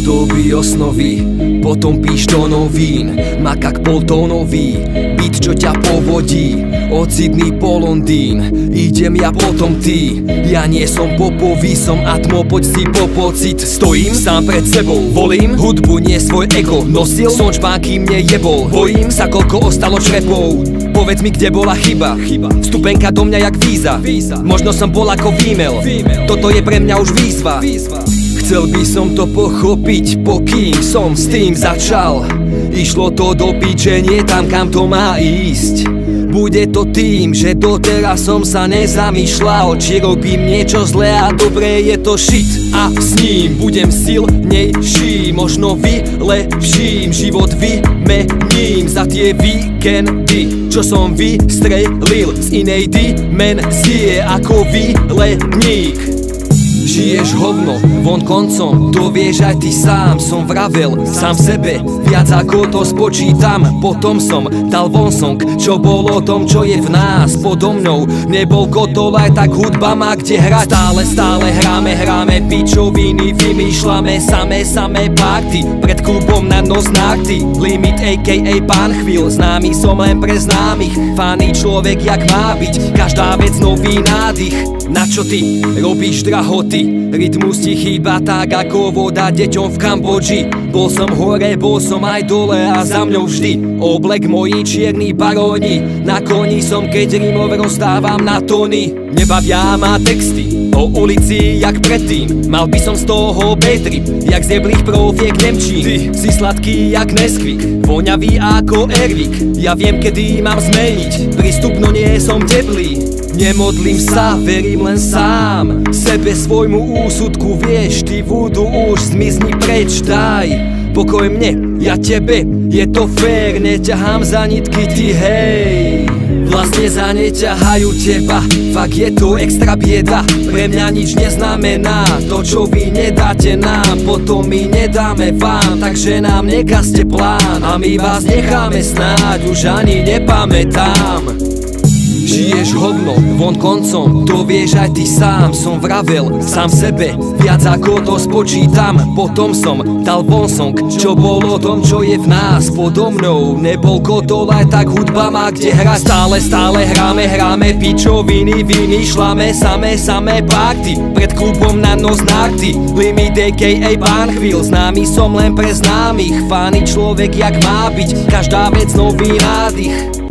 doby osnovy, potom píš to novín, makak poltónový, beat čo ťa povodí, od Sydney po Londýn, idem ja potom ty. Ja nie som popový, som atmo, poď si po pocit. Stojím sám pred sebou, volím hudbu, nie svoj ego. Nosil som čpánky, mne jebol, bojím sa koľko ostalo črepov. Povedz mi, kde bola chyba, vstupenka do mňa jak víza. Možno som bol ako výmel, toto je pre mňa už výzva. Chcel by som to pochopiť, pokým som s tým začal. Išlo to do piče, nie tam, kam to má ísť. Bude to tým, že doteraz som sa nezamýšľal, či robím niečo zlé a dobré, je to shit. A s ním budem silnejší, možno vylepším, život vymením za tie víkendy, čo som vystrelil z inej dimenzie ako výletník. Žiješ hovno, von koncom, to vieš aj ty sám. Som vravel sám sebe, viac ako to spočítam. Potom som dal von song, čo bol o tom, čo je v nás. Podo mnou nebol kotol, aj tak hudba má kde hrať. Stále hráme pičoviny, vymýšľame samé party. Pred klubom na nos nárty, limit a.k.a. pán chvíľ. Známy som len pre známych, fany človek jak má byť. Každá vec nový nádych. Na čo ty robíš drahoty? Rytmus ti chýba tak ako voda deťom v Kambodži. Bol som hore, bol som aj dole a za mňou vždy oblek moji čierni baróni. Na koni som, keď rimov rozdávam na tóny. Nebavia ma texty o ulici jak predtým. Mal by som z toho B-trip, jak z jeblých profiek Nemčín. Ty si sladký jak Nesquik, voňavý ako Ervik. Ja viem, kedy mám zmeniť prístup, no nie som teplý. Nemodlím sa, verím len sám sebe, svojmu úsudku, vieš, ty vúdu už zmizni preč, daj pokoj mne, ja tebe, je to fér, neťahám za nitky ty, hej. Vlastne za ne ťahajú teba, fakt je to extra bieda. Pre mňa nič neznamená, to čo vy nedáte nám, potom my nedáme vám, takže nám nekazte plán a my vás necháme snáď, už ani nepamätám. Žiješ hovno, von koncom, to vieš aj ty sám. Som vravel sám sebe, viac ako to spočítam. Potom som dal von song, čo bol o tom, čo je v nás. Podo mnou nebol kotol, aj tak hudba má kde hrať. Stále hráme pičoviny, vymýšľame samé party. Pred klubom na nos nárty, limit a.k.a. pán chvíľ. Známy som len pre známych, fany človek jak má byť. Každá vec nový nádych.